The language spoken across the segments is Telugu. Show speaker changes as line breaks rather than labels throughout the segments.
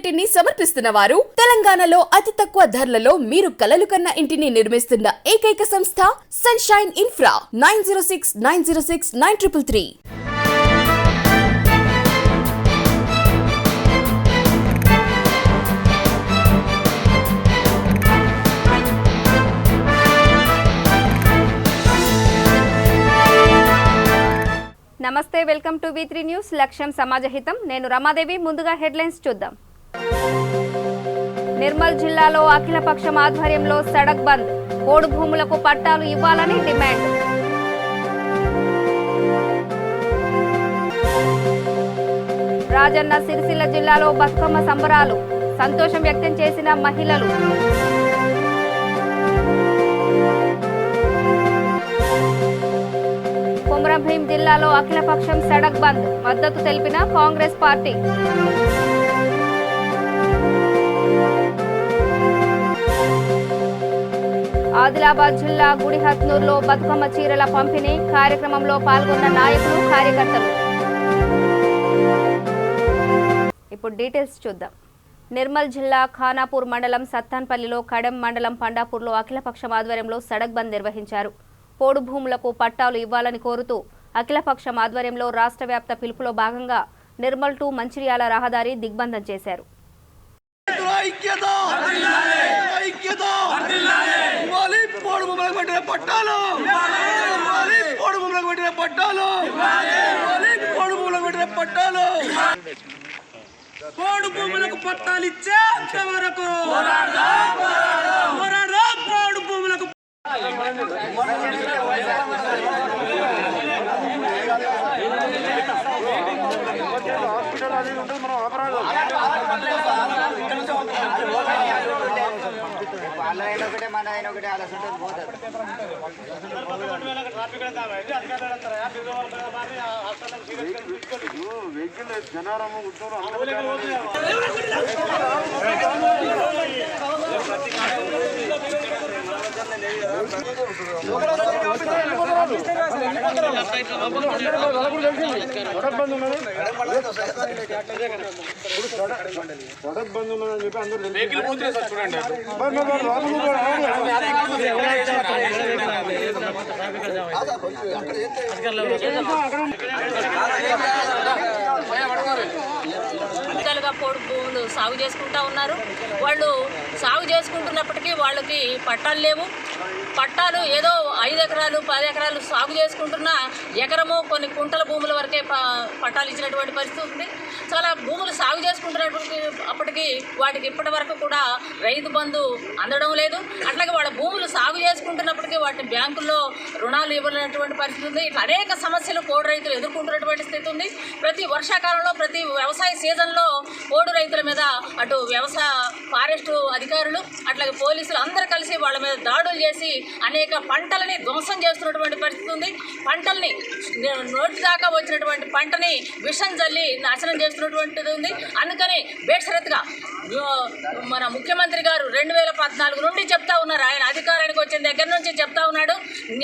ఇంటిని సమర్పిస్తున్న వారు తెలంగాణలో అతి తక్కువ ధరలలో మీరు కలలు కన్న ఇంటిని నిర్మిస్తున్న ఏకైక సంస్థ సన్షైన్ ఇన్ఫ్రా 9069069333.
నమస్తే, వెల్కమ్ టు V3 న్యూస్. లక్ష్యం సమాజహితం. నేను రమాదేవి. ముందుగా హెడ్లైన్స్ చూద్దాం. నిర్మల్ జిల్లాలో అఖిలపక్షం ఆధ్వర్యంలో సడక్ బంద్. పోడు భూములకు పట్టాలు ఇవ్వాలని డిమాండ్. రాజన్న సిరిసిల్ల జిల్లాలో బతుకమ్మ సంబరాలు. సంతోషం వ్యక్తం చేసిన మహిళలు. కొమరంభీం జిల్లాలో అఖిలపక్షం సడక్ బంద్. మద్దతు తెలిపిన కాంగ్రెస్ పార్టీ. ఆదిలాబాద్ జిల్లా గుడిహత్నూర్లో బతుకమ్మ చీరల పంపిణీ కార్యక్రమంలో పాల్గొన్న నాయకులు, కార్యకర్తలు. ఇప్పుడు డీటెయిల్స్ చూద్దాం. నిర్మల్ జిల్లా ఖానాపూర్ మండలం సత్తాన్పల్లిలో కడెం మండలం పండాపూర్లో అఖిలపక్షం ఆధ్వర్యంలో సడక్ బంద్ నిర్వహించారు. పోడు భూములకు పట్టాలు ఇవ్వాలని కోరుతూ అఖిలపక్షం ఆధ్వర్యంలో రాష్ట్ర వ్యాప్త పిలుపులో భాగంగా నిర్మల్ టు మంచిర్యాల రహదారి దిగ్బంధం చేశారు.
పోడు భూములకు పట్టాలు ఇచ్చే అంతవరకు పోడు భూములకు
ఒకటే మన ఆయన ఒకటే ఆలోచన పోతారు. జనారాము సడక్ బంద్ ఉన్నదని చెప్పి అందరూ చూడండి.
పోడు భూములు సాగు చేసుకుంటా ఉన్నారు. వాళ్ళు సాగు చేసుకుంటున్నప్పటికీ వాళ్ళకి పట్టాలు లేవు. పట్టాలు ఏదో 5 ఎకరాలు 10 ఎకరాలు సాగు చేసుకుంటున్నా ఎకరము కొన్ని కుంటల భూముల వరకే పట్టాలు ఇచ్చినటువంటి పరిస్థితి ఉంది. చాలా భూములు సాగు చేసుకుంటున్నప్పటికీ వాటికి ఇప్పటి వరకు కూడా రైతు బంధు అందడం లేదు. అట్లాగే వాళ్ళ భూములు సాగు చేసుకుంటున్నప్పటికీ వాటిని బ్యాంకుల్లో రుణాలు ఇవ్వలేనటువంటి పరిస్థితి ఉంది. ఇట్లా అనేక సమస్యలు పోడు రైతులు ఎదుర్కొంటున్నటువంటి స్థితి ఉంది. ప్రతి వర్షాకాలంలో ప్రతి వ్యవసాయ సీజన్లో పోడు రైతుల మీద అటు వ్యవసాయ ఫారెస్టు అధికారులు అట్లాగే పోలీసులు అందరూ కలిసి వాళ్ళ మీద దాడులు చేసి అనేక పంటలని ధ్వంసం చేస్తున్నటువంటి పరిస్థితి ఉంది. పంటల్ని నోటి దాకా వచ్చినటువంటి పంటని విషం జల్లి నాశనం చేస్తున్నటువంటిది ఉంది. అందుకని బేషరత్గా మన ముఖ్యమంత్రి గారు 2014 నుండి చెప్తా ఉన్నారు. ఆయన అధికారానికి వచ్చిన దగ్గర నుంచి చెప్తా ఉన్నాడు,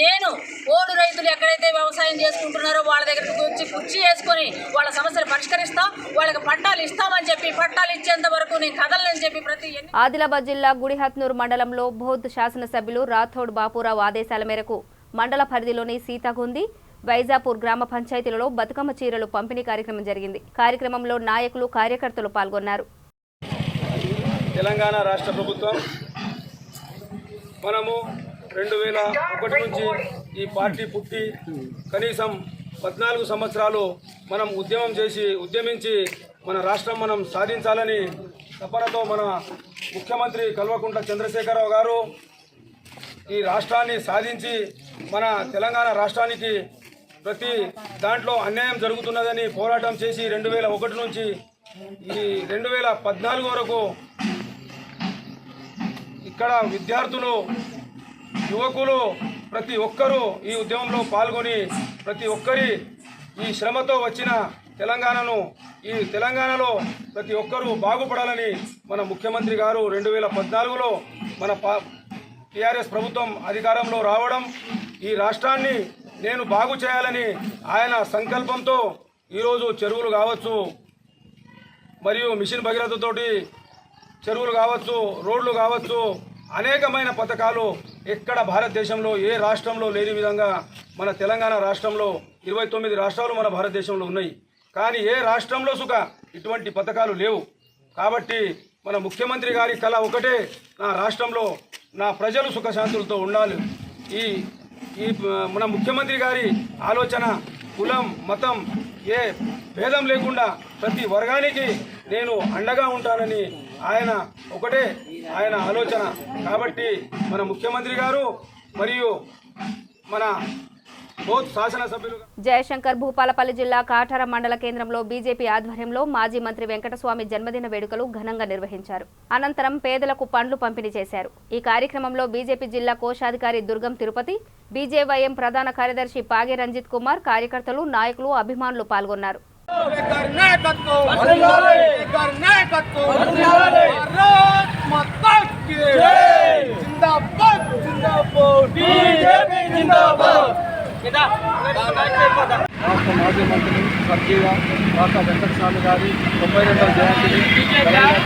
నేను పోడు రైతులు ఎక్కడైతే వ్యవసాయం చేసుకుంటున్నారో వాళ్ళ దగ్గరికి వచ్చి కుర్చీ వేసుకొని వాళ్ళ సమస్యలు పరిష్కరిస్తాం, వాళ్ళకి పట్టాలు ఇస్తామని చెప్పి పట్టాలు ఇచ్చేంత వరకు నేను కదలని చెప్పి
ఆదిలాబాద్ జిల్లా గుడిహత్నూర్ మండలంలో బౌద్ధ శాసనసభ్యులు రాథోడ్ బాపురావు ఆదేశాల మేరకు మండల పరిధిలోని సీతాగుంది, వైజాపూర్ గ్రామ పంచాయతీలలో బతుకమ్మ చీరలు పంపిణీ కార్యక్రమం జరిగింది. కార్యక్రమంలో నాయకులు, కార్యకర్తలు పాల్గొన్నారు.
తెలంగాణ రాష్ట్ర ప్రభుత్వం మనము 2001 నుంచి ఈ పార్టీ పుట్టి కనీసం 14 సంవత్సరాలు మనం ఉద్యమించి మన రాష్ట్రం మనం సాధించాలని తపనతో మన ముఖ్యమంత్రి కల్వకుంట్ల చంద్రశేఖరరావు గారు ఈ రాష్ట్రాన్ని సాధించి మన తెలంగాణ రాష్ట్రానికి ప్రతి దాంట్లో అన్యాయం జరుగుతున్నదని పోరాటం చేసి 2001 నుంచి ఈ 2014 వరకు ఇక్కడ విద్యార్థులు, యువకులు ప్రతి ఒక్కరూ ఈ ఉద్యమంలో పాల్గొని ప్రతి ఒక్కరి ఈ శ్రమతో వచ్చిన ఈ తెలంగాణలో ప్రతి ఒక్కరూ బాగుపడాలని మన ముఖ్యమంత్రి గారు 2014లో మన టీఆర్ఎస్ ప్రభుత్వం అధికారంలో రావడం, ఈ రాష్ట్రాన్ని నేను బాగు చేయాలని ఆయన సంకల్పంతో ఈరోజు చెరువులు కావచ్చు, మరియు మిషన్ భగీరథతోటి చెరువులు కావచ్చు, రోడ్లు కావచ్చు, అనేకమైన పథకాలు ఎక్కడ భారతదేశంలో ఏ రాష్ట్రంలో లేని విధంగా మన తెలంగాణ రాష్ట్రంలో 29 రాష్ట్రాలు మన భారతదేశంలో ఉన్నాయి. కానీ ఏ రాష్ట్రంలో సుఖ ఇటువంటి పథకాలు లేవు. కాబట్టి మన ముఖ్యమంత్రి గారి కళ ఒకటే, నా రాష్ట్రంలో నా ప్రజలు సుఖశాంతులతో ఉండాలి. ఈ మన ముఖ్యమంత్రి గారి ఆలోచన కులం మతం ఏ భేదం లేకుండా ప్రతి వర్గానికి నేను అండగా ఉంటానని ఆయన ఆలోచన. కాబట్టి మన ముఖ్యమంత్రి గారు మరియు మన శాసనసభ్యులు
జయశంకర్ భూపాలపల్లి జిల్లా కాటార మండల కేంద్రంలో బీజేపీ ఆధ్వర్యంలో మాజీ మంత్రి వెంకటస్వామి జన్మదిన వేడుకలు ఘనంగా నిర్వహించారు. అనంతరం పేదలకు పండ్లు పంపిణీ చేశారు. ఈ కార్యక్రమంలో బీజేపీ జిల్లా కోశాధికారి దుర్గం తిరుపతి, బీజేవైఎం ప్రధాన కార్యదర్శి పాగే రంజిత్ కుమార్, కార్యకర్తలు, నాయకులు, అభిమానులు పాల్గొన్నారు.
రాష్ట్ర మాజీ మంత్రి స్వర్గీయ రాష్ట్ర వెంకటస్వామి గారి 92వ జయంతిని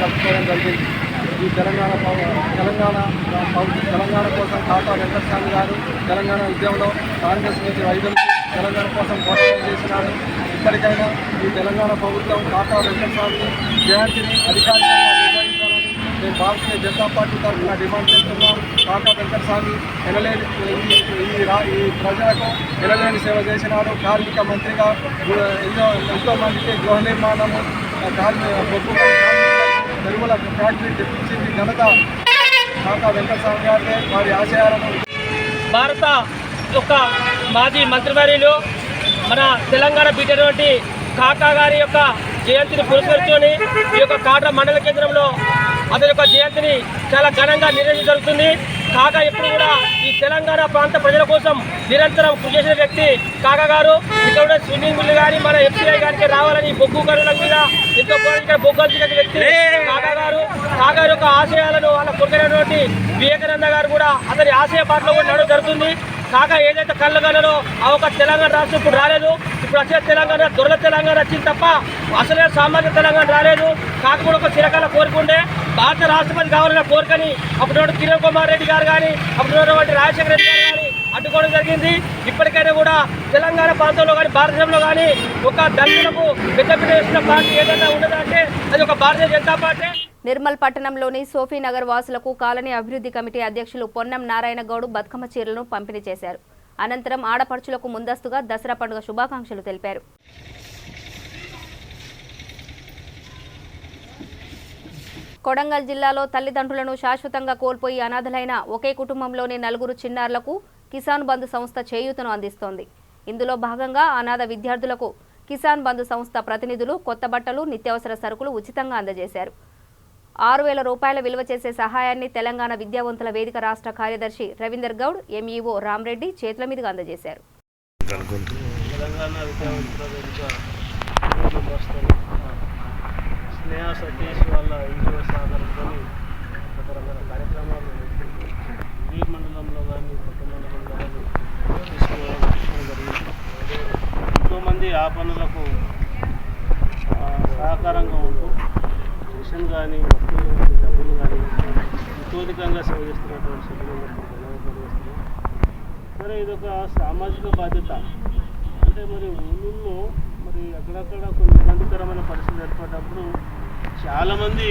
జరుపుకోవడం జరిగింది. ఈ తెలంగాణ కోసం తాత వెంకటస్వామి గారు తెలంగాణ ఉద్యమంలో కాంగ్రెస్ నుంచి వైద్యులకు తెలంగాణ కోసం పోరాటం చేసినారు. ఇప్పటికైనా ఈ తెలంగాణ ప్రభుత్వం తాత వెంకటస్వామి జయంతిని అధికారికంగా నిర్వహించాలని మేము భారతీయ జనతా పార్టీ తరఫున డిమాండ్ చేస్తున్నాం. తాత వెంకటస్వామి ఈ ప్రజలకు ఎనలేని సేవ చేసినారు. కార్మిక మంత్రిగా ఎంతో మందికి గృహ నిర్మాణము, ఎరువుల ఫ్యాక్టరీ తెప్పించింది ఘనత తాత వెంకటస్వామి గారినే. వారి ఆశయాలను
భారత యొక్క మాజీ మంత్రివర్యులు మన తెలంగాణ బిడ్డటువంటి కాకా గారి యొక్క జయంతిని పురస్కరించుకొని ఈ యొక్క కాటా మండల కేంద్రంలో అతని యొక్క జయంతిని చాలా ఘనంగా నిర్వహించడం జరుగుతుంది. కాకా ఎప్పుడు కూడా ఈ తెలంగాణ ప్రాంత ప్రజల కోసం నిరంతరం కృషి చేసిన వ్యక్తి కాకా గారు. ఇక్కడ స్విమ్మింగ్ పూల్ కానీ మన ఎఫ్సీఐ గారికి రావాలని బొగ్గు గనుల మీద ఎంతో ఇక్కడ బొగ్గుల వ్యక్తి కాకా గారు. కాకా యొక్క ఆశయాలను వాళ్ళ కొడుకునటువంటి వివేకానంద గారు కూడా అతని ఆశయ బాటలో కూడా నడవడం జరుగుతుంది. కాగా ఏదైతే కళ్ళగలలో ఆ ఒక తెలంగాణ రాష్ట్రం ఇప్పుడు రాలేదు. ఇప్పుడు వచ్చే తెలంగాణ దొరల తెలంగాణ వచ్చింది తప్ప అసలే సామాజిక తెలంగాణ రాలేదు. కాకపోతే ఒక చిరకాల కోరుకుంటే భారత రాష్ట్రపతి కావాలన్న కోరికని అప్పుడు కిరణ్ కుమార్ రెడ్డి గారు కానీ అప్పుడు రాజశేఖర రెడ్డి గారు కానీ అడ్డుకోవడం జరిగింది. ఇప్పటికైనా కూడా తెలంగాణ ప్రాంతంలో కానీ భారతదేశంలో కానీ ఒక దళితులకు పెద్దపీట వేసిన పార్టీ ఏదైనా ఉండదంటే అది ఒక భారతీయ జనతా పార్టీ.
నిర్మల్ పట్టణంలోని సోఫీనగర్ వాసులకు కాలనీ అభివృద్ధి కమిటీ అధ్యక్షులు పొన్నం నారాయణ గౌడ్ బతుకమ్మ చీరలను పంపిణీ చేశారు. అనంతరం ఆడపడుచులకు ముందస్తుగా దసరా పండుగ శుభాకాంక్షలు తెలిపారు. కొడంగల్ జిల్లాలో తల్లిదండ్రులను శాశ్వతంగా కోల్పోయి అనాథలైన ఒకే కుటుంబంలోని 4 చిన్నారులకు కిసాన్ బంధు సంస్థ చేయూతను అందిస్తోంది. ఇందులో భాగంగా అనాథ విద్యార్థులకు కిసాన్ బంధు సంస్థ ప్రతినిధులు కొత్త బట్టలు, నిత్యావసర సరుకులు ఉచితంగా అందజేశారు. 6,000 రూపాయల విలువ చేసే సహాయాన్ని తెలంగాణ విద్యావంతుల వేదిక రాష్ట్ర కార్యదర్శి రవీందర్ గౌడ్, ఎంఈఓ రామరెడ్డి చేతుల మీదుగా అందజేశారు.
స్నేహ సతీష్ వాళ్ళ ఇంట్లో సాధారణతో రకరకాల కార్యక్రమాలు ఈ మండలంలో కానీ కొత్త మండలంలో కానీ తీసుకోవడం జరిగింది. ఎంతోమంది ఆ పనులకు సహకారంగా ఉంటూ మిషన్ కానీ వస్తువులు కానీ డబ్బులు కానీ ఇతోధికంగా సేవ చేస్తున్నటువంటి సభ్యులందరికీ ధన్యవాదాలు. మరి ఇదొక సామాజిక బాధ్యత. అంటే మరి ఊళ్ళో మరి అక్కడక్కడ కొన్ని ఇబ్బందికరమైన పరిస్థితులు ఏర్పడినప్పుడు చాలామంది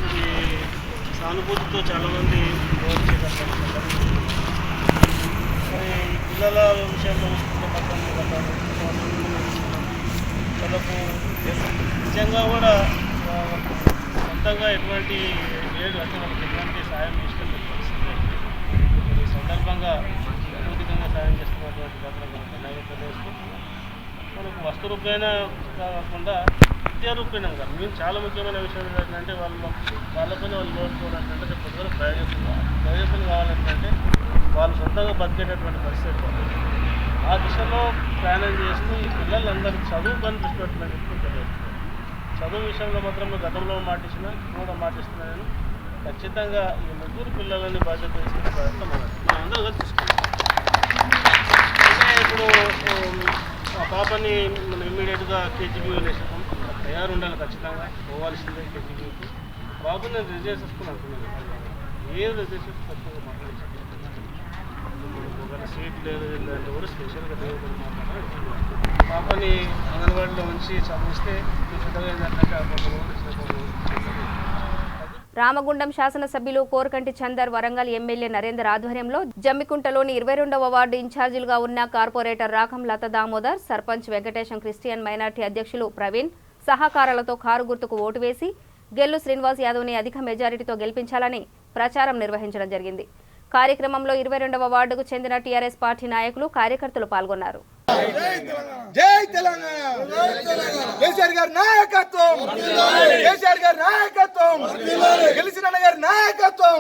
మరి సానుభూతితో చాలామంది మరి పిల్లల విషయంలో వాళ్ళకు నిజంగా కూడా సొంతంగా ఎటువంటి లేదు, అంటే వాళ్ళకి ఎటువంటి సాయం చేసిన పరిస్థితి. ఈ సందర్భంగా అద్భుతంగా సాయం చేస్తున్నటువంటి ధన్యవాదాలు. మనకు వస్తు రూపేణ కాకుండా విద్యా రూపేణ కాదు. మేము చాలా ముఖ్యమైన విషయం ఏంటంటే వాళ్ళపైన వాళ్ళు లోసుకోవాలంటే పొద్దున ప్రయోజనం కావాలంటే వాళ్ళు సొంతంగా బతికేటటువంటి పరిస్థితి. ఆ దిశలో ప్రయాణం చేస్తూ ఈ పిల్లలందరికీ చదువు పని దృష్టి పెట్టినట్టు తెలియదు. చదువు విషయంలో మాత్రం గతంలో మాటిస్తున్నా కూడా మాటిస్తున్నాను. ఖచ్చితంగా ఈ 3 పిల్లలని బాధ్యత తీసుకునే ప్రయత్నం అందరూ కలిసి తీసుకుంటాం. అంటే ఇప్పుడు ఆ పాపని మనం ఇమ్మీడియట్గా కేజీబీ వేసాం. తయారు ఉండాలి, ఖచ్చితంగా పోవాల్సిందే కేజీబీకి. బాబు నేను రిజర్వ్ చేసుకుని అనుకున్నాను, ఏ రిజర్వ్ చేసుకుని మాట్లాడేసి ఒకవేళ సీట్ లేదు అంటే కూడా స్పెషల్గా దేవుడు మాట్లాడాలి. పాపని అంగన్వాడీలో ఉంచి చదివిస్తే పెద్దగా ఏంటంటే
రామగుండం శాసనసభ్యులు కోరకంటి చందర్, వరంగల్ ఎమ్మెల్యే నరేందర్ ఆధ్వర్యంలో జమ్మికుంటలోని 22వ వార్డు ఇన్ఛార్జీలుగా ఉన్న కార్పొరేటర్ రాకం లత దామోదర్, సర్పంచ్ వెంకటేశం, క్రిస్టియన్ మైనార్టీ అధ్యక్షులు ప్రవీణ్ సహకారాలతో కారు గుర్తుకు ఓటు వేసి గెల్లు శ్రీనివాస్ యాదవ్ని అధిక మెజారిటీతో గెలిపించాలని ప్రచారం నిర్వహించడం జరిగింది. కార్యక్రమంలో 22వ వార్డుకు చెందిన టీఆర్ఎస్ పార్టీ నాయకులు, కార్యకర్తలు పాల్గొన్నారు.
జై తెలంగాణ, కేసీఆర్ గారి నాయకత్వం, కేసీఆర్ గారి నాయకత్వం, గెలిచిన గారి నాయకత్వం,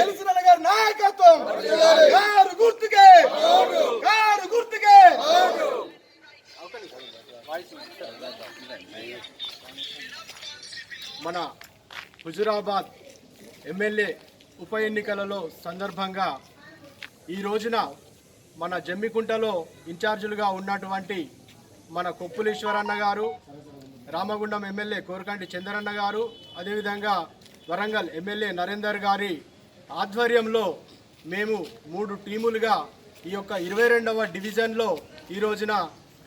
గెలిచిన గారి నాయకత్వం, కారు గుర్తుకే, కారు గుర్తుకే. మన హుజురాబాద్ ఎమ్మెల్యే ఉప ఎన్నికలలో సందర్భంగా ఈ రోజున మన జమ్మికుంటలో ఇన్ఛార్జీలుగా ఉన్నటువంటి మన కొప్పులీశ్వరన్న గారు, రామగుండం ఎమ్మెల్యే కోరకంటి చంద్రన్న గారు, అదేవిధంగా వరంగల్ ఎమ్మెల్యే నరేందర్ గారి ఆధ్వర్యంలో మేము 3 టీములుగా ఈ యొక్క 22వ డివిజన్లో ఈ రోజున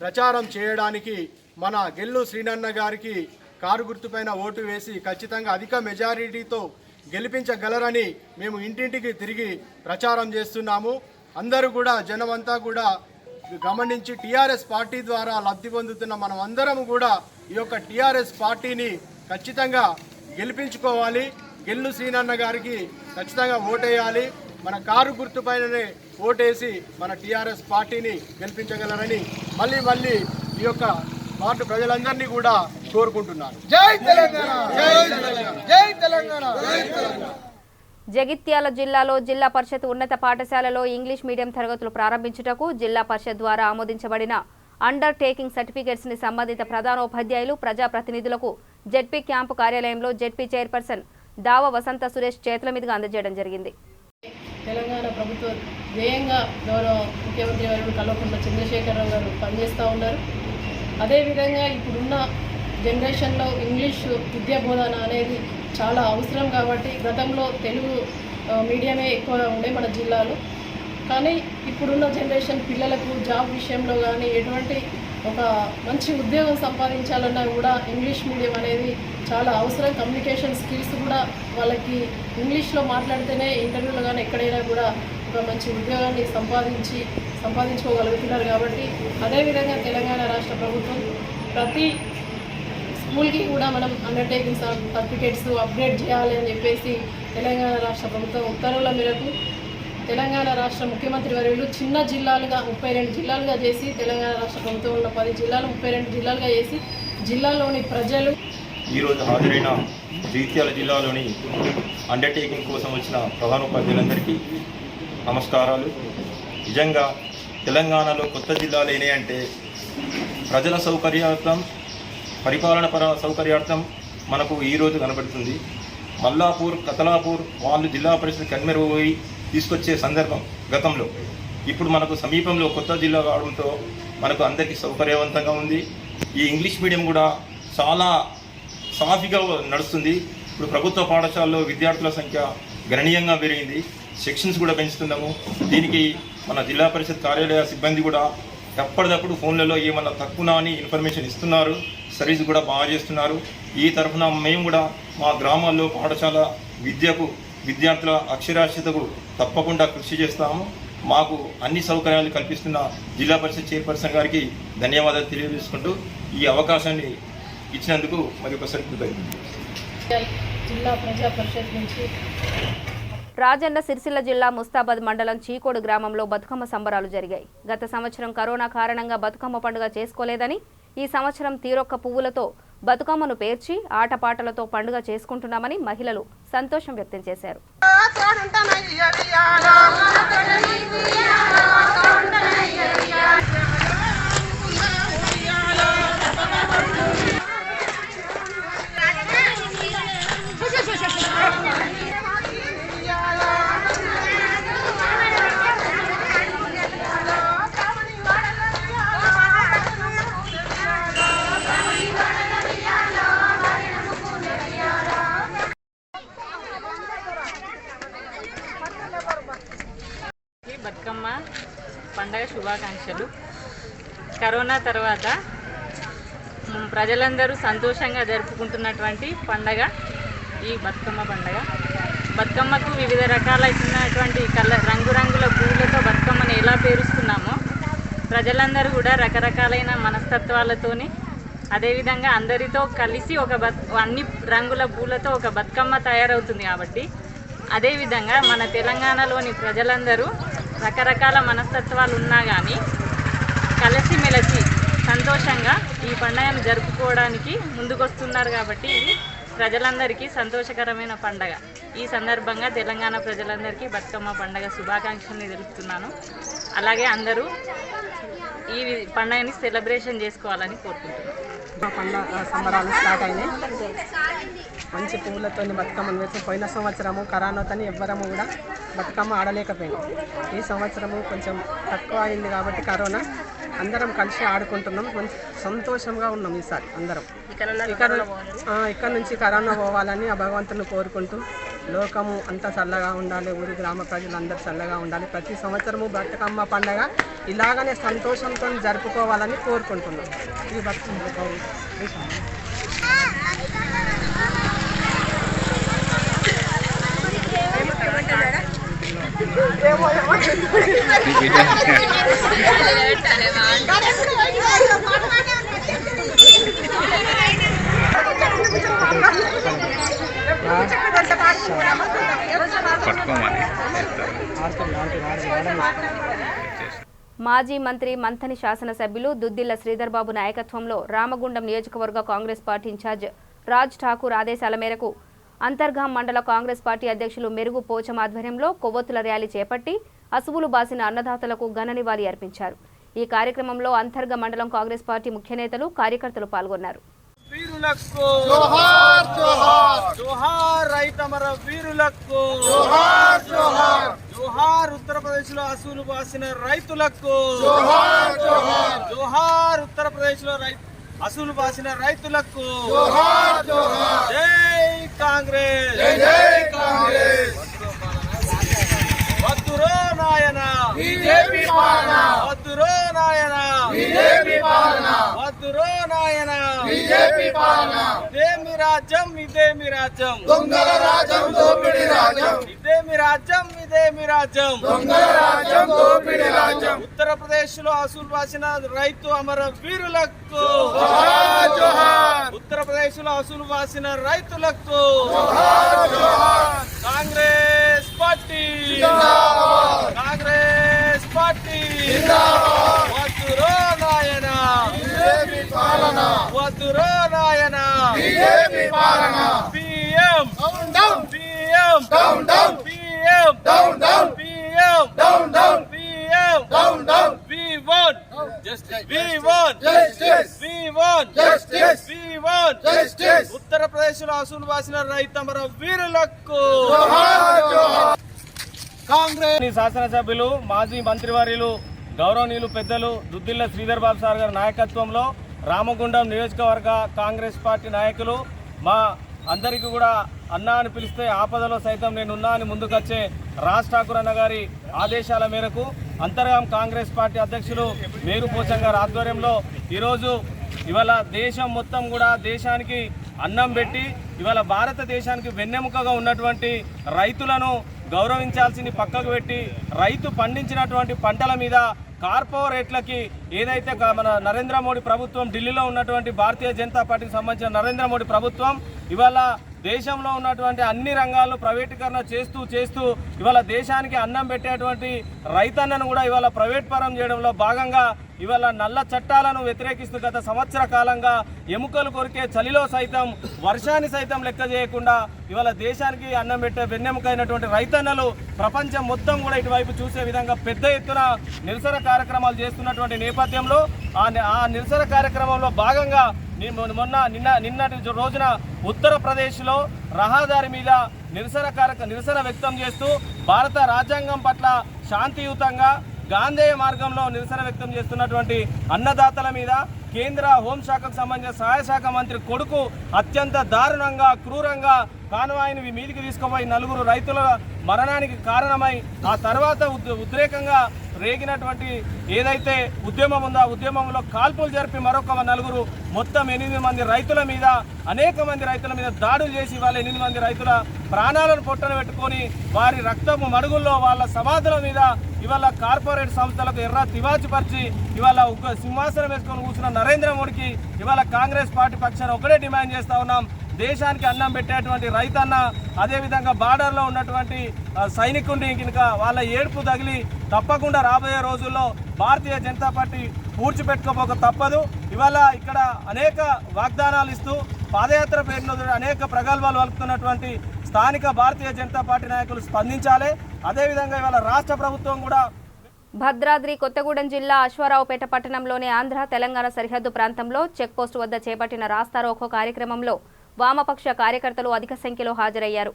ప్రచారం చేయడానికి మన గెల్లు శ్రీనన్న గారికి కారు గుర్తుపైన ఓటు వేసి ఖచ్చితంగా అధిక మెజారిటీతో గెలిపించగలరని మేము ఇంటింటికి తిరిగి ప్రచారం చేస్తున్నాము. అందరూ కూడా జనమంతా కూడా గమనించి టీఆర్ఎస్ పార్టీ ద్వారా లబ్ధి పొందుతున్న మనం అందరం కూడా ఈ యొక్క టీఆర్ఎస్ పార్టీని ఖచ్చితంగా గెలిపించుకోవాలి. గెల్లు శ్రీనన్న గారికి ఖచ్చితంగా ఓటేయాలి. మన కారు గుర్తుపైననే ఓటేసి మన టీఆర్ఎస్ పార్టీని గెలిపించగలరని మళ్ళీ ఈ యొక్క వార్డు ప్రజలందరినీ కూడా కోరుకుంటున్నారు. జై తెలంగాణ, జై తెలంగాణ, జై తెలంగాణ, జై తెలంగాణ.
జగిత్యాల జిల్లాలో జిల్లా పరిషత్ ఉన్నత పాఠశాలలో ఇంగ్లీష్ మీడియం తరగతులు ప్రారంభించుటకు జిల్లా పరిషత్ ద్వారా ఆమోదించబడిన అండర్ టేకింగ్ సర్టిఫికెట్స్ ని సంబంధిత ప్రధానోపాధ్యాయులు, ప్రజాప్రతినిధులకు జెడ్పీ క్యాంపు కార్యాలయంలో జెడ్పీ చైర్పర్సన్ దావ వసంత సురేష్ చేతుల మీదుగా అందజేయడం జరిగింది.
తెలంగాణ ప్రభుత్వ ధ్యేయంగా గౌరవ ముఖ్యమంత్రి వర్యులు కల్వకుంట్ల చంద్రశేఖరరావు గారు పనిచేస్తూ ఉన్నారు. అదేవిధంగా ఇప్పుడున్న జనరేషన్లో ఇంగ్లీష్ విద్యా బోధన అనేది చాలా అవసరం కాబట్టి గతంలో తెలుగు మీడియమే ఎక్కువగా ఉండే మన జిల్లాలో. కానీ ఇప్పుడున్న జనరేషన్ పిల్లలకు జాబ్ విషయంలో కానీ ఎటువంటి ఒక మంచి ఉద్యోగం సంపాదించాలన్నా కూడా ఇంగ్లీష్ మీడియం అనేది చాలా అవసరం. కమ్యూనికేషన్ స్కిల్స్ కూడా వాళ్ళకి ఇంగ్లీష్లో మాట్లాడితేనే ఇంటర్వ్యూలో కానీ ఎక్కడైనా కూడా ఒక మంచి ఉద్యోగాన్ని సంపాదించుకోగలుగుతున్నారు. కాబట్టి అదేవిధంగా తెలంగాణ రాష్ట్ర ప్రభుత్వం ప్రతి స్కూల్కి కూడా మనం అండర్టేకింగ్ సర్టిఫికేట్స్ అప్డేట్ చేయాలి అని చెప్పేసి తెలంగాణ రాష్ట్ర ప్రభుత్వం ఉత్తర్వుల మేరకు తెలంగాణ రాష్ట్ర ముఖ్యమంత్రి వర్యులు చిన్న జిల్లాలుగా 32 జిల్లాలుగా చేసి తెలంగాణ రాష్ట్ర ప్రభుత్వం ఉన్న 10 జిల్లాలు 32 జిల్లాలుగా చేసి జిల్లాలోని ప్రజలు
ఈరోజు హాజరైన జగిత్యాల జిల్లాలోని అండర్టేకింగ్ కోసం వచ్చిన ప్రధానోపాధ్యాయులందరికీ నమస్కారాలు. నిజంగా తెలంగాణలో కొత్త జిల్లాలు ఏనాయంటే ప్రజల సౌకర్యార్థం, పరిపాలన సౌకర్యార్థం మనకు ఈరోజు కనబడుతుంది. మల్లాపూర్, కతలాపూర్ వాళ్ళు జిల్లా పరిషత్ కన్మెరుగోయి తీసుకొచ్చే సందర్భం గతంలో. ఇప్పుడు మనకు సమీపంలో కొత్త జిల్లా కావడంతో మనకు అందరికీ సౌకర్యవంతంగా ఉంది. ఈ ఇంగ్లీష్ మీడియం కూడా చాలా సాఫీగా నడుస్తుంది. ఇప్పుడు ప్రభుత్వ పాఠశాలలో విద్యార్థుల సంఖ్య గణనీయంగా పెరిగింది. సెక్షన్స్ కూడా పెంచుతున్నాము. దీనికి మన జిల్లా పరిషత్ కార్యాలయ సిబ్బంది కూడా ఎప్పటికప్పుడు ఫోన్లలో ఏమన్నా తక్కువ అని ఇన్ఫర్మేషన్ ఇస్తున్నారు. సర్వీస్ కూడా బాగా చేస్తున్నారు. ఈ తరఫున మేము కూడా మా గ్రామాల్లో పాఠశాల విద్యకు, విద్యార్థుల అక్షరాస్యతకు తప్పకుండా కృషి చేస్తాము. మాకు అన్ని సౌకర్యాలు కల్పిస్తున్న జిల్లా పరిషత్ చైర్పర్సన్ గారికి ధన్యవాదాలు తెలియజేసుకుంటూ ఈ అవకాశాన్ని ఇచ్చినందుకు మరి ఒకసారి కృతజ్ఞతలు.
జిల్లా ప్రజా పరిషత్ నుంచి
రాజన్న సిరిసిల్ల జిల్లా ముస్తాబాద్ మండలం చీకోడు గ్రామంలో బతుకమ్మ సంబరాలు జరిగాయి. గత సంవత్సరం కరోనా కారణంగా బతుకమ్మ పండుగ చేసుకోలేదని ఈ సంవత్సరం తీరొక్క పువ్వులతో బతుకమ్మను పేర్చి ఆటపాటలతో పండుగ చేసుకుంటున్నామని మహిళలు సంతోషం వ్యక్తం చేశారు.
పండగ శుభాకాంక్షలు. కరోనా తర్వాత ప్రజలందరూ సంతోషంగా జరుపుకుంటున్నటువంటి పండగ ఈ బతుకమ్మ పండగ. బతుకమ్మకు వివిధ రకాలైనటువంటి రంగురంగుల పువ్వులతో బతుకమ్మను ఎలా పేరుస్తున్నామో ప్రజలందరూ కూడా రకరకాలైన మనస్తత్వాలతోని అదేవిధంగా అందరితో కలిసి అన్ని రంగుల పూలతో ఒక బతుకమ్మ తయారవుతుంది. కాబట్టి అదేవిధంగా మన తెలంగాణలోని ప్రజలందరూ రకరకాల మనస్తత్వాలు ఉన్నా కానీ కలిసిమెలిసి సంతోషంగా ఈ పండుగను జరుపుకోవడానికి ముందుకొస్తున్నారు. కాబట్టి ఇది ప్రజలందరికీ సంతోషకరమైన పండగ. ఈ సందర్భంగా తెలంగాణ ప్రజలందరికీ బతుకమ్మ పండగ శుభాకాంక్షల్ని తెలుపుతున్నాను. అలాగే అందరూ ఈ పండుగని సెలబ్రేషన్ చేసుకోవాలని కోరుకుంటున్నాను.
పండుగ సంబరాలు స్టార్ట్ అయినాయి. మంచి పువ్వులతో బతుకమ్మను వేసి పోయిన సంవత్సరము కరోనాతో ఎవ్వరము కూడా బతుకమ్మ ఆడలేకపోయినాం. ఈ సంవత్సరము కొంచెం తక్కువ అయింది కాబట్టి కరోనా అందరం కలిసి ఆడుకుంటున్నాం. మంచి సంతోషంగా ఉన్నాం ఈసారి అందరం. ఇక్కడ నుంచి కరోనా పోవాలని ఆ భగవంతుని కోరుకుంటూ లోకము అంతా చల్లగా ఉండాలి, ఊరి గ్రామ ప్రజలందరూ చల్లగా ఉండాలి. ప్రతి సంవత్సరము బతుకమ్మ పండుగ ఇలాగనే సంతోషంతో జరుపుకోవాలని కోరుకుంటున్నాం. ఈ బతుకమ్మ
మాజీ మంత్రి మంథని శాసనసభ్యులు దుద్దిళ్ల శ్రీధర్ బాబు నాయకత్వంలో రామగుండం నియోజకవర్గ కాంగ్రెస్ పార్టీ ఇన్ఛార్జ్ రాజ్ ఠాకూర్ ఆదేశాల మేరకు అంతర్గాం మండల కాంగ్రెస్ పార్టీ అధ్యక్షులు మెరుగు పోచం ఆధ్వర్యంలో కొవ్వొత్తుల ర్యాలీ చేపట్టి అసువులు బాసిన అన్నదాతలకు ఘన నివాళి అర్పించారు. ఈ కార్యక్రమంలో అంతర్గా మండలం కాంగ్రెస్ పార్టీ ముఖ్య నేతలు కార్యకర్తలు పాల్గొన్నారు.
జోహార్ జోహార్ జోహార్ రైతమర వీరులకు జోహార్ జోహార్ జోహార్ ఉత్తరప్రదేశ్ లో అసూలు బాసిన రైతులకు జోహార్ జోహార్ జోహార్ ఉత్తరప్రదేశ్ లో అసూలు బాసిన రైతులకు జోహార్ జోహార్ జై కాంగ్రెస్ జై కాంగ్రెస్ వద్దురో నాయన బీజేపీ పాలన వద్దురో నాయన బీజేపీ పాలన వద్దురో నాయన బీజేపీ పాలన ఇదేమి రాజ్యం ఇదేమి రాజ్యం దొంగల రాజ్యం దోపిడి రాజ్యం ఇదేమి రాజ్యం ఇదేమి రాజ్యం దొంగల రాజ్యం దోపిడి రాజ్యం ఉత్తరప్రదేశ్ లో అసూలు బాసిన రైతు అమర వీరులకు జోహార్ జోహార్ ఉత్తరప్రదేశ్ లో అసూలు బాసిన రైతులకు జోహార్ జోహార్ కాంగ్రెస్ పార్టీ జిందాబాద్ కాంగ్రెస్ పార్టీ జిందాబాద్ వద్దురో నాయన బీజేపీ పాలన వద్దురో నాయన బీజేపీ పాలన PM down down PM down down PM down down PM down down PM down down we want justice we want justice we want justice we want justice Uttar Pradesh లో అసూలు బాసిన రైతమర వీరులకు జోహార్ జోహార్ కాంగ్రెస్ శాసనసభ్యులు మాజీ మంత్రివర్యులు గౌరవనీయులు పెద్దలు దుద్దిళ్ల శ్రీధర్ బాబు సార్ గారి నాయకత్వంలో రామగుండం నియోజకవర్గ కాంగ్రెస్ పార్టీ నాయకులు మా అందరికీ కూడా అన్నా అని పిలిస్తే ఆపదలో సైతం నేనున్నా అని ముందుకొచ్చే రాజ్ ఠాకూర్ అన్న గారి ఆదేశాల మేరకు అంతర్గాం కాంగ్రెస్ పార్టీ అధ్యక్షులు మేరు పోచం గారి ఆధ్వర్యంలో ఈరోజు ఇవాళ దేశం మొత్తం కూడా దేశానికి అన్నం పెట్టి ఇవాళ భారతదేశానికి వెన్నెముకగా ఉన్నటువంటి రైతులను గౌరవించాల్సింది పక్కకు పెట్టి రైతు పండించినటువంటి పంటల మీద కార్పొరేట్లకి ఏదైతే మన నరేంద్ర మోడీ ప్రభుత్వం ఢిల్లీలో ఉన్నటువంటి భారతీయ జనతా పార్టీకి సంబంధించిన నరేంద్ర మోడీ ప్రభుత్వం ఇవాళ దేశంలో ఉన్నటువంటి అన్ని రంగాలను ప్రైవేటీకరణ చేస్తూ ఇవాళ దేశానికి అన్నం పెట్టేటువంటి రైతన్నను కూడా ఇవాళ ప్రైవేట్ పరం చేయడంలో భాగంగా ఇవాళ నల్ల చట్టాలను వ్యతిరేకిస్తూ గత సంవత్సర కాలంగా ఎముకలు కొరికే చలిలో సైతం వర్షాన్ని సైతం లెక్క చేయకుండా ఇవాళ దేశానికి అన్నం పెట్టే వెన్నెముకైనటువంటి రైతన్నలు ప్రపంచం మొత్తం కూడా ఇటువైపు చూసే విధంగా పెద్ద ఎత్తున నిరసన కార్యక్రమాలు చేస్తున్నటువంటి నేపథ్యంలో ఆ నిరసన కార్యక్రమంలో భాగంగా నిన్నటి రోజున ఉత్తరప్రదేశ్లో రహదారి మీద నిరసన వ్యక్తం చేస్తూ భారత రాజ్యాంగం పట్ల శాంతియుతంగా గాంధేయ మార్గంలో నిరసన వ్యక్తం చేస్తున్నటువంటి అన్నదాతల మీద కేంద్ర హోంశాఖకు సంబంధించిన సహాయ శాఖ మంత్రి కొడుకు అత్యంత దారుణంగా క్రూరంగా కాన్వాయ్ని మీదికి తీసుకుపోయి 4 రైతుల మరణానికి కారణమై ఆ తర్వాత ఉద్రేకంగా
రేగినటువంటి ఏదైతే ఉద్యమం ఉందో ఆ ఉద్యమంలో కాల్పులు జరిపి మరొక 4 మొత్తం 8 మంది రైతుల మీద అనేక మంది రైతుల మీద దాడులు చేసి వాళ్ళ 8 మంది రైతుల ప్రాణాలను పొట్టన పెట్టుకొని వారి రక్తపు మడుగుల్లో వాళ్ళ సమాధుల మీద ఇవాళ కార్పొరేట్ సంస్థలకు ఎర్ర తివాచిపరిచి ఇవాళ ఒక సింహాసనం వేసుకొని కూర్చున్న నరేంద్ర మోడీకి ఇవాళ కాంగ్రెస్ పార్టీ పక్షాన ఒకటే డిమాండ్ చేస్తా ఉన్నాం. దేశానికి అన్నం పెట్టేటువంటి రైతన్న అదేవిధంగా బార్డర్లో ఉన్నటువంటి సైనికుడిని కనుక వాళ్ళ ఏడుపు తగిలి తప్పకుండా రాబోయే రోజుల్లో భారతీయ జనతా పార్టీ పూడ్చిపెట్టుకోపోక తప్పదు. ఇవాళ ఇక్కడ అనేక వాగ్దానాలు ఇస్తూ పాదయాత్ర పేరులో అనేక ప్రగల్భాలు వలుపుతున్నటువంటి స్థానిక భారతీయ జనతా పార్టీ నాయకులు స్పందించాలి. అదేవిధంగా ఇవాళ రాష్ట్ర ప్రభుత్వం కూడా
భద్రాద్రి కొత్తగూడెం జిల్లా అశ్వారావుపేట పట్టణంలోని ఆంధ్ర తెలంగాణ సరిహద్దు ప్రాంతంలో చెక్పోస్టు వద్ద చేపట్టిన రాస్తారోకో కార్యక్రమంలో వామపక్ష కార్యకర్తలు అధిక సంఖ్యలో హాజరయ్యారు.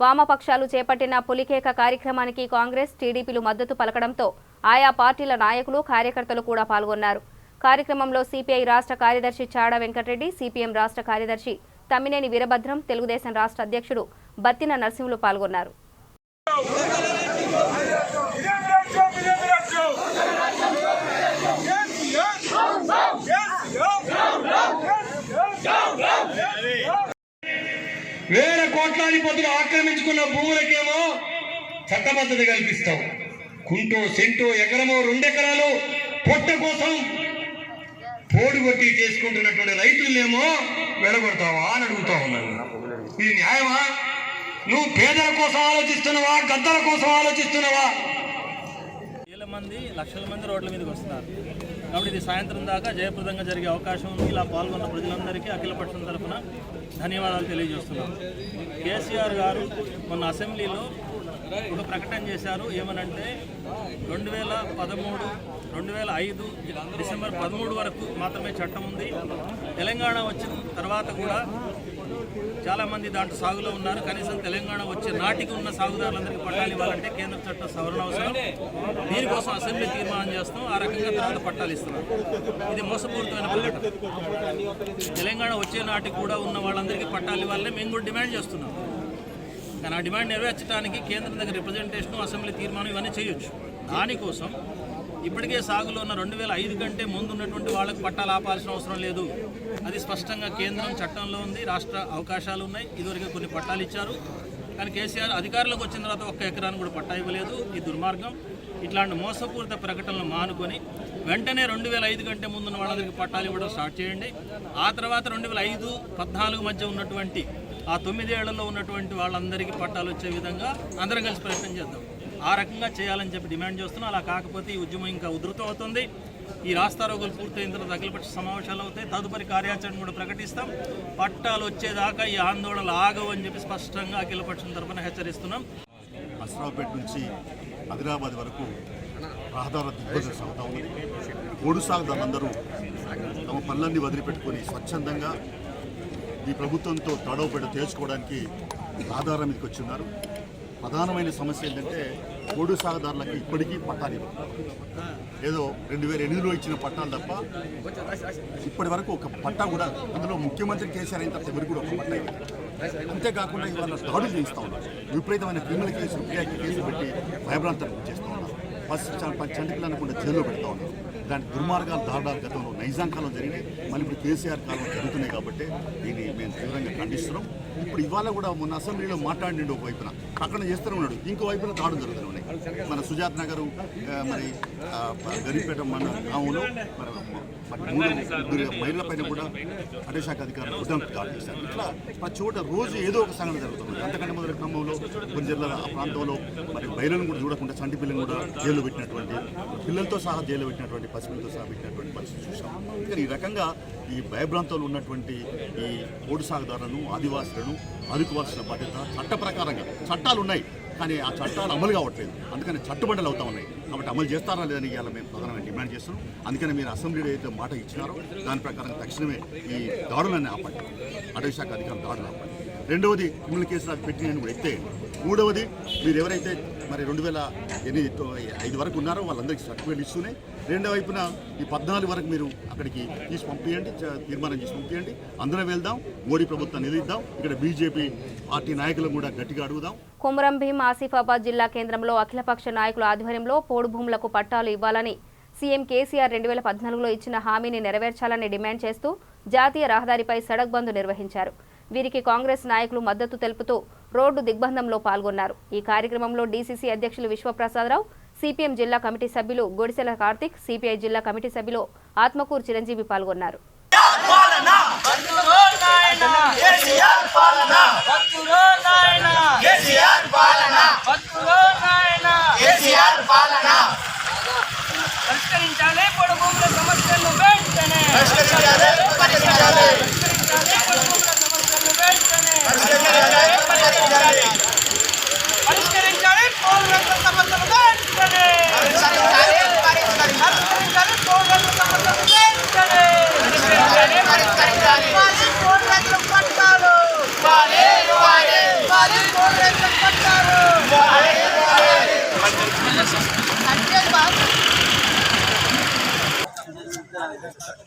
వామపక్షాలు చేపట్టిన పులికేక కార్యక్రమానికి కాంగ్రెస్, టీడీపీలు మద్దతు పలకడంతో ఆయా పార్టీల నాయకులు, కార్యకర్తలు కూడా పాల్గొన్నారు. కార్యక్రమంలో సిపిఐ రాష్ట్ర కార్యదర్శి చాడ వెంకటరెడ్డి, సిపిఎం రాష్ట్ర కార్యదర్శి తమ్మినేని వీరభద్రం, తెలుగుదేశం రాష్ట్ర అధ్యక్షుడు బత్తిన నరసింహులు పాల్గొన్నారు.
వేల కోట్లాధిపతులు ఆక్రమించుకున్న భూములకేమో చట్టబద్ధత కల్పిస్తాం. కుంటో సెంటో ఎకరమో 2 ఎకరాలు పొట్ట కోసం పోడుగొట్టి చేసుకుంటున్నటువంటి రైతులనేమో వెడగొడతావా అని అడుగుతా ఉన్నాను. ఇది న్యాయమా? నువ్వు పేదల కోసం ఆలోచిస్తున్నావా, గద్దల కోసం ఆలోచిస్తున్నావా?
వేల మంది, లక్షల మంది రోడ్ల మీదకి వస్తున్నారు. కాబట్టి ఇది సాయంత్రం దాకా జయప్రదంగా జరిగే అవకాశం ఉంది. ఇలా పాల్గొన్న ప్రజలందరికీ అఖిలపక్షం తరఫున ధన్యవాదాలు తెలియజేస్తున్నాం. కేసీఆర్ గారు మొన్న అసెంబ్లీలో ఒక ప్రకటన చేశారు. ఏమనంటే 2013, 2005 డిసెంబర్ 13 వరకు మాత్రమే చట్టం ఉంది. తెలంగాణ వచ్చిన తర్వాత కూడా చాలామంది దాంట్లో సాగులో ఉన్నారు. కనీసం తెలంగాణ వచ్చే నాటికి ఉన్న సాగుదారులందరికీ పట్టాలు ఇవ్వాలంటే కేంద్ర చట్ట సవరణ అవసరం. దీనికోసం అసెంబ్లీ తీర్మానం చేస్తాం. ఆ రకంగా తర్వాత పట్టాలు ఇస్తున్నాం. ఇది మోసపూరితమైన ప్రకటన. తెలంగాణ వచ్చే నాటికి కూడా ఉన్న వాళ్ళందరికీ పట్టాలు ఇవ్వాలని మేము కూడా డిమాండ్ చేస్తున్నాం. కానీ ఆ డిమాండ్ నెరవేర్చడానికి కేంద్రం దగ్గర రిప్రజెంటేషన్, అసెంబ్లీ తీర్మానం ఇవన్నీ చేయొచ్చు. దానికోసం ఇప్పటికే సాగులో ఉన్న 2005 కంటే ముందు ఉన్నటువంటి వాళ్ళకు పట్టాలు ఆపాల్సిన అవసరం లేదు. అది స్పష్టంగా కేంద్రం చట్టంలో ఉంది. రాష్ట్ర అవకాశాలు ఉన్నాయి. ఇదివరకు కొన్ని పట్టాలు ఇచ్చారు. కానీ కేసీఆర్ అధికారంలోకి వచ్చిన తర్వాత 1 ఎకరాన్ని కూడా పట్టా ఇవ్వలేదు. ఈ దుర్మార్గం. ఇట్లాంటి మోసపూరిత ప్రకటనలు మానుకొని వెంటనే 2005 కంటే ముందున్న వాళ్ళందరికీ పట్టాలు ఇవ్వడం స్టార్ట్ చేయండి. ఆ తర్వాత 2005, 14 మధ్య ఉన్నటువంటి ఆ 9 ఏళ్లలో ఉన్నటువంటి వాళ్ళందరికీ పట్టాలు వచ్చే విధంగా అందరం కలిసి ప్రయత్నం చేద్దాం. ఆ రకంగా చేయాలని చెప్పి డిమాండ్ చేస్తున్నాం. అలా కాకపోతే ఈ ఉద్యమం ఇంకా ఉధృతం అవుతుంది. ఈ రాస్తారోగులు పూర్తయిన తర్వాత అఖిలపక్ష సమావేశాలు అవుతాయి. తదుపరి కార్యాచరణ కూడా ప్రకటిస్తాం. పట్టాలు వచ్చేదాకా ఈ ఆందోళనలు ఆగవు అని చెప్పి స్పష్టంగా అఖిలపక్షం తరఫున హెచ్చరిస్తున్నాం.
అశ్రావుపేట నుంచి ఆదిలాబాద్ వరకు రహదారుల దిగ్బంధన సాగుతూ ఉంది. ఓడు సాగుదారులందరూ తమ పనులన్నీ వదిలిపెట్టుకొని స్వచ్ఛందంగా ఈ ప్రభుత్వంతో తడవపేట తేల్చుకోవడానికి రహదారుల మీదకి వచ్చి ఉన్నారు. ప్రధానమైన సమస్య ఏంటంటే ఓడు సాగుదారులకు ఇప్పటికీ పట్టాలు ఇవ్వరు. ఏదో 2008లో ఇచ్చిన పట్టాలు తప్ప ఇప్పటి వరకు ఒక పట్టా కూడా, అందులో ముఖ్యమంత్రి కేసీఆర్ అయిన తర్వాత ఎవరికి కూడా ఒక పట్టా ఇవ్వరు. అంతేకాకుండా ఇవాళ దాడులు చేస్తూ ఉన్నారు. విపరీతమైన క్రిమినల్ కేసులు, కేసులు పెట్టి భయభ్రాంతాలు చేస్తూ ఉన్నారు. ఫస్ట్ చంటి పిల్లలను కూడా జైల్లో పెడతా ఉన్నారు. ఇలాంటి దుర్మార్గాలు, దారుణాలు గతంలో నైజాం కాలం జరిగినాయి. మళ్ళీ ఇప్పుడు కేసీఆర్ కాలం జరుగుతున్నాయి. కాబట్టి దీన్ని మేము తీవ్రంగా ఖండిస్తున్నాం. ఇప్పుడు ఇవాళ కూడా మొన్న అసెంబ్లీలో మాట్లాడిండు ఒకవైపున, అక్కడ చేస్తూనే ఉన్నాడు, ఇంకో వైపున దాడులు జరుగుతూ ఉన్నాయి. మన సుజాత్ నగర్, మరి గరీపేట మన గ్రామంలో మరి 3 మహిళల పైన కూడా అటవీ శాఖ అధికారులు ఉద్యమం దాడి చేశారు. ఇట్లా ప్రతి చోట రోజు ఏదో ఒక సంఘటన జరుగుతుంది. అంతకంటే మొదటి క్రమంలో కొన్ని జిల్లాల ఆ ప్రాంతంలో మరి మహిళలను కూడా చూడకుండా చంటి పిల్లలను కూడా జైల్లో పెట్టినటువంటి, పిల్లలతో సహా జైల్లో పెట్టినటువంటి, పసిపిల్లలతో సహా పెట్టినటువంటి పరిస్థితి చూసాం. కానీ ఈ రకంగా ఈ భయభ్రాంతంలో ఉన్నటువంటి ఈ ఓడు సాగుదారులను, ఆదివాసులను ఆదుకోవాల్సిన బాధ్యత చట్ట ప్రకారంగా, చట్టాలు ఉన్నాయి కానీ ఆ చట్టాలు అమలు కావట్లేదు. అందుకని చట్టుబండలు అవుతా ఉన్నాయి. కాబట్టి అమలు చేస్తారా లేదని ఇవాళ మేము ప్రధానంగా డిమాండ్ చేస్తున్నాం. అందుకని మీరు అసెంబ్లీలో అయితే మాట ఇచ్చినారో దాని ప్రకారం తక్షణమే ఈ దాడులన్నీ ఆపండి. అటవీ శాఖ అధికారులు దాడులు ఆపండి. రెండవది క్రిమినల్ కేసులు అది పెట్టి నేను కూడా ఎత్తేయండి. మూడవది మీరు ఎవరైతే మరి 2000 5 వరకు ఉన్నారో వాళ్ళందరికీ సర్టిఫికేట్ ఇస్తూనే రెండో వైపున ఈ 14 వరకు మీరు అక్కడికి తీసి పంపించండి, తీర్మానం చేసి పంపించండి. అందరం వెళ్దాం, మోడీ ప్రభుత్వాన్ని నిలదీద్దాం. ఇక్కడ బీజేపీ పార్టీ నాయకులను కూడా గట్టిగా అడుగుదాం.
కొమురం భీం ఆసిఫాబాద్ జిల్లా కేంద్రంలో అఖిలపక్ష నాయకుల ఆధ్వర్యంలో పోడు భూములకు పట్టాలు ఇవ్వాలని సీఎం కేసీఆర్ 2014లో ఇచ్చిన హామీని నెరవేర్చాలని డిమాండ్ చేస్తూ జాతీయ రహదారిపై సడక్ బంద్ నిర్వహించారు. వీరికి కాంగ్రెస్ నాయకులు మద్దతు తెలుపుతూ రోడ్డు దిగ్బంధంలో పాల్గొన్నారు. ఈ కార్యక్రమంలో డీసీసీ అధ్యక్షులు విశ్వప్రసాదరావు, సిపిఎం జిల్లా కమిటీ సభ్యులు గొడిసెల కార్తిక్, సిపిఐ జిల్లా కమిటీ సభ్యులు ఆత్మకూరు చిరంజీవి పాల్గొన్నారు.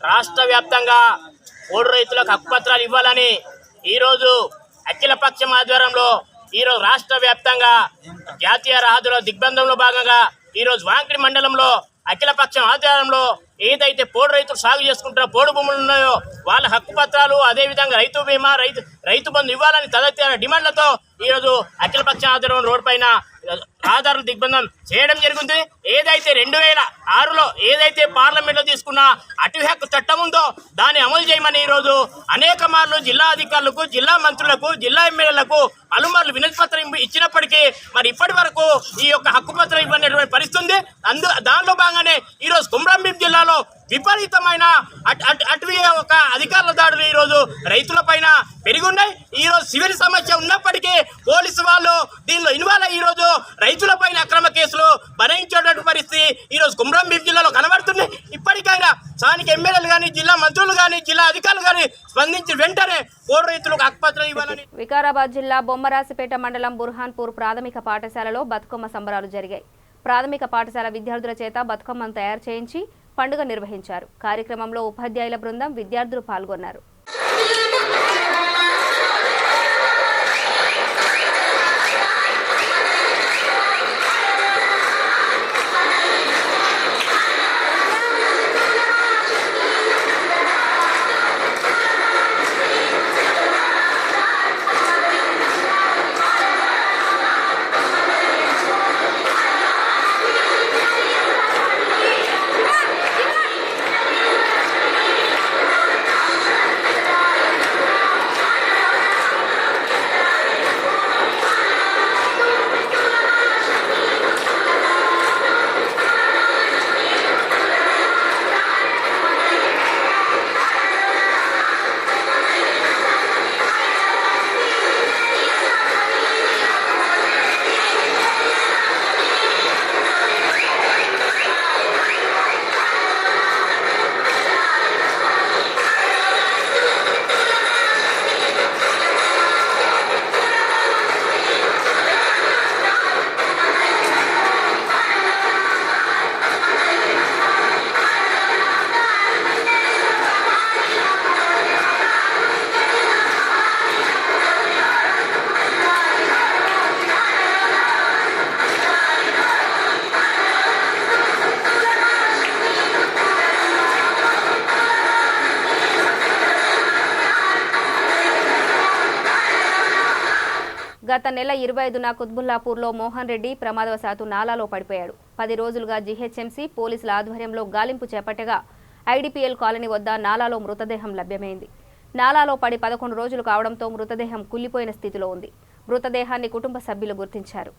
రాష్ట్ర వ్యాప్తంగా పోడు రైతులకు హక్కుపత్రాలు ఇవ్వాలని ఈరోజు అఖిలపక్షం ఆధ్వర్యంలో ఈరోజు రాష్ట్ర వ్యాప్తంగా జాతీయ రహదారుల దిగ్బంధంలో భాగంగా ఈరోజు వాంకిడి మండలంలో అఖిలపక్షం ఆధ్వర్యంలో ఏదైతే పోడు రైతులు సాగు చేసుకుంటారో పోడు భూములు ఉన్నాయో వాళ్ళ హక్కుపత్రాలు, అదేవిధంగా రైతు బీమా, రైతు బంధు ఇవ్వాలని తదితర డిమాండ్లతో ఈరోజు అఖిలపక్షం ఆధ్వర్యంలో రోడ్డు పైన రహదారుల దిగ్బంధం చేయడం జరుగుతుంది. ఏదైతే 2006లో ఏదైతే పార్లమెంట్లో తీసుకున్న అటవీ హక్కు చట్టం ఉందో దాన్ని అమలు చేయమని ఈరోజు అనేక మార్లు జిల్లా అధికారులకు, జిల్లా మంత్రులకు, జిల్లా ఎమ్మెల్యేలకు పలుమార్లు వినతి పత్రం ఇచ్చినప్పటికీ మరి ఇప్పటి వరకు ఈ యొక్క హక్కుపత్రం ఇవ్వనటువంటి పరిస్థితి ఉంది. దానిలో భాగంగానే ఈరోజు కొమురం భీం జిల్లాలో విపరీతమైన అటవీ ఒక అధికారుల దాడులు ఈరోజు రైతుల పైన పెరుగున్నాయి. ఈరోజు సివిల్ సమస్య ఉన్నప్పటికీ పోలీసు వాళ్ళు దీనిలో ఇన్వాల్వ్ అయ్యి ఈరోజు రైతుల పైన అక్రమ కేసులు బనాయించేటువంటి పరిస్థితి ఈరోజు కొమురం భీం జిల్లాలో కనబడుతుంది. ఇప్పటికైనా స్థానిక ఎమ్మెల్యేలు కానీ, జిల్లా మంత్రులు కానీ, జిల్లా అధికారులు కానీ స్పందించి వెంటనే పోడు రైతులకు హక్కుపత్రం ఇవ్వాలని.
వికారాబాద్ జిల్లా బొమ్మరాసిపేట మండలం బుర్హాన్పూర్ ప్రాథమిక పాఠశాలలో బతుకమ్మ సంబరాలు జరిగాయి. ప్రాథమిక పాఠశాల విద్యార్థుల చేత బతుకమ్మను తయారు చేయించి పండుగ నిర్వహించారు. కార్యక్రమంలో ఉపాధ్యాయుల బృందం, విద్యార్థులు పాల్గొన్నారు. గత నెల 25న కుత్బుల్లాపూర్లో మోహన్ రెడ్డి ప్రమాదవశాత్తు నాలాలో పడిపోయాడు. 10 రోజులుగా జీహెచ్ఎంసీ పోలీసుల ఆధ్వర్యంలో గాలింపు చేపట్టగా ఐడిపిఎల్ కాలనీ వద్ద నాలాలో మృతదేహం లభ్యమైంది. నాలాలో పడి 11 రోజులు కావడంతో మృతదేహం కుళ్లిపోయిన స్థితిలో ఉంది. మృతదేహాన్ని కుటుంబ సభ్యులు గుర్తించారు.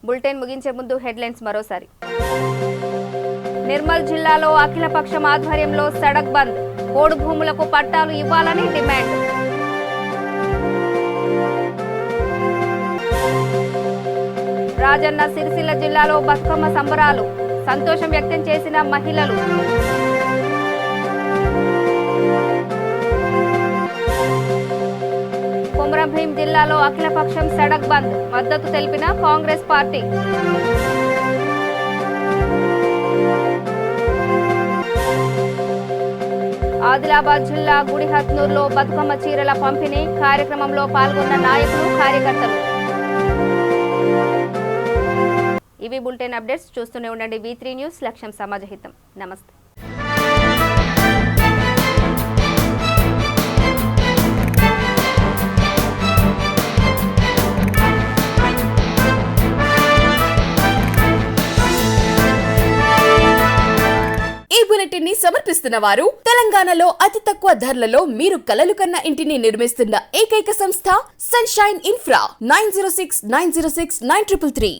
బులెటిన్ ముగించే ముందు హెడ్లైన్స్ మరోసారి. నిర్మల్ జిల్లాలో అఖిలపక్షం ఆధ్వర్యంలో సడక్ బంద్, పోడు భూములకు పట్టాలు ఇవ్వాలని డిమాండ్. రాజన్న సిరిసిల్ల జిల్లాలో బతుకమ్మ సంబరాలు సంతోషం వ్యక్తం చేసిన మహిళలు. కొమరంభీం జిల్లాలో అఖిలపక్షం సడక్ బంద్ మద్దతు తెలిపిన కాంగ్రెస్ పార్టీ. ఆదిలాబాద్ జిల్లా గుడిహత్నూర్లో బతుకమ్మ చీరల పంపిణీ కార్యక్రమంలో పాల్గొన్న నాయకులు, కార్యకర్తలు. ఇవి బులెటిన్ అప్డేట్స్. చూస్తూనే ఉండండి V3 న్యూస్. లక్ష్యం సమాజహితం. నమస్తే.
ఈ బులెటిన్ ని సమర్పిస్తున్న వారు తెలంగాణలో అతి తక్కువ ధరలలో మీరు కలలు కన్న ఇంటిని నిర్మిస్తున్న ఏకైక సంస్థ సన్షైన్ ఇన్ఫ్రా. 9069069333.